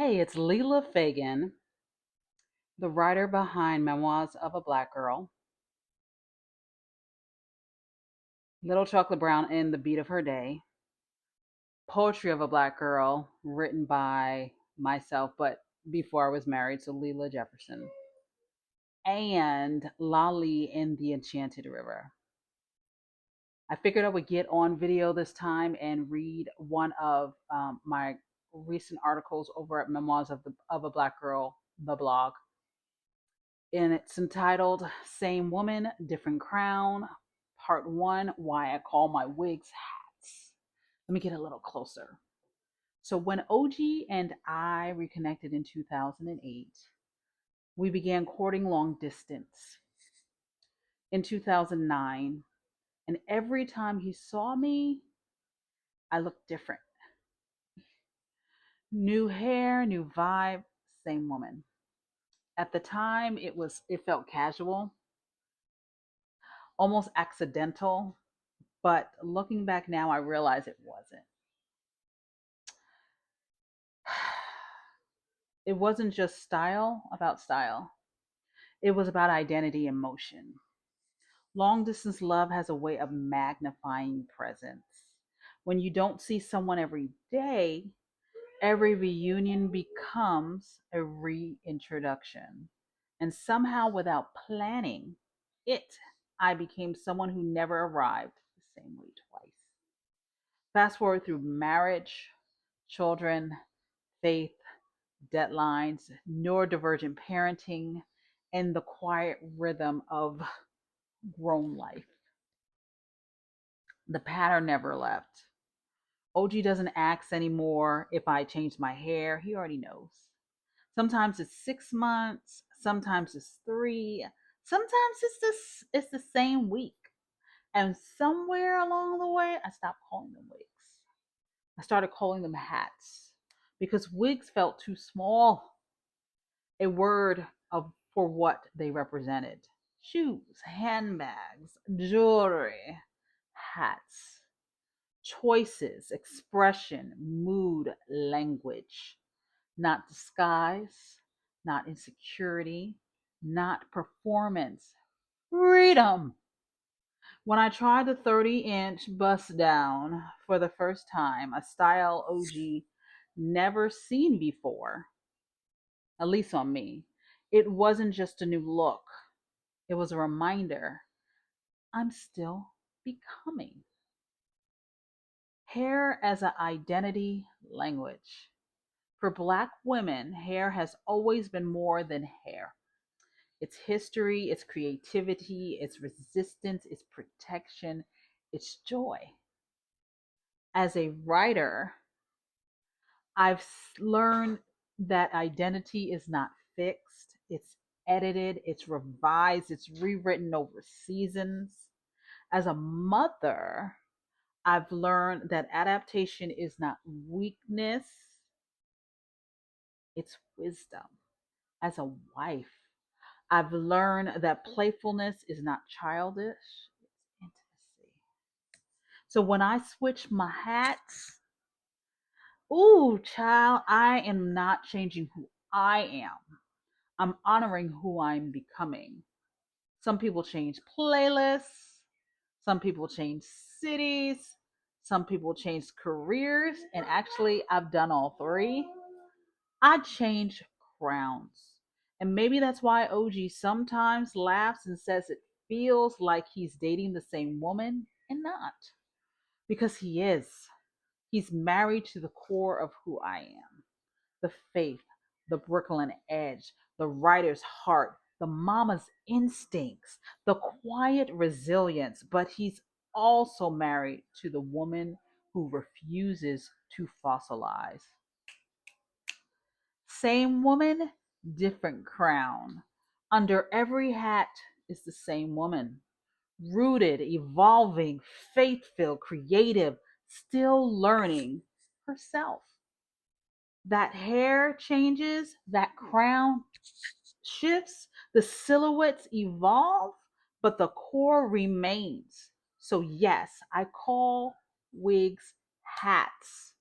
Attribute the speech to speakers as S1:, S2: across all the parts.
S1: Hey, it's Leela Fagan, the writer behind Memoirs of a Black Girl, Little Chocolate Brown and the Beat of Her Day, Poetry of a Black Girl, written by myself, but before I was married to Leela Jefferson, and Lali in the Enchanted River. I figured I would get on video this time and read one of my recent articles over at Memoirs of a Black Girl, the blog, and it's entitled Same Woman, Different Crown, Part 1, Why I Call My Wigs Hats. Let me get a little closer. So, when OG and I reconnected in 2008, we began courting long distance in 2009. And every time he saw me, I looked different. New hair, new vibe, same woman. At the time, it felt casual, almost accidental, but looking back now, I realize it wasn't. It wasn't just style. It was about identity and motion. Long distance love has a way of magnifying presence. When you don't see someone every day, every reunion becomes a reintroduction. And somehow, without planning it, I became someone who never arrived the same way twice. Fast forward through marriage, children, faith, deadlines, neurodivergent parenting, and the quiet rhythm of grown life. The pattern never left. OG doesn't ask anymore if I change my hair. He already knows. Sometimes it's 6 months, sometimes it's three, sometimes it's the same week. And somewhere along the way, I stopped calling them wigs. I started calling them hats because wigs felt too small, a word of for what they represented: shoes, handbags, jewelry, hats, choices, expression, mood, language, not disguise, not insecurity, not performance, freedom. When I tried the 30-inch bust down for the first time, a style OG never seen before, at least on me, it wasn't just a new look. It was a reminder I'm still becoming. Hair as an identity language. For Black women, hair has always been more than hair. It's history, it's creativity, it's resistance, it's protection, it's joy. As a writer, I've learned that identity is not fixed, it's edited, it's revised, it's rewritten over seasons. As a mother, I've learned that adaptation is not weakness, it's wisdom. As a wife, I've learned that playfulness is not childish, it's intimacy. So when I switch my hats, ooh, child, I am not changing who I am. I'm honoring who I'm becoming. Some people change playlists, some people change cities, some people change careers, and actually, I've done all three. I change crowns. And maybe that's why OG sometimes laughs and says it feels like he's dating the same woman and not. Because he is. He's married to the core of who I am: the faith, the Brooklyn edge, the writer's heart, the mama's instincts, the quiet resilience. But he's also married to the woman who refuses to fossilize. Same woman, different crown. Under every hat is the same woman. Rooted, evolving, faith filled, creative, still learning herself. That hair changes, that crown shifts, the silhouettes evolve, but the core remains. So, yes, I call wigs hats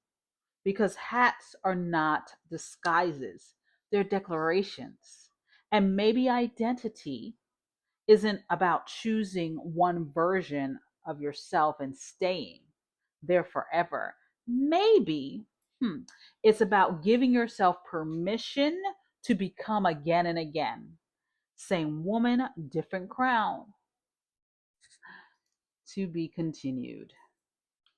S1: because hats are not disguises, they're declarations. And maybe identity isn't about choosing one version of yourself and staying there forever. Maybe it's about giving yourself permission to become again and again. Same woman, different crown. To be continued.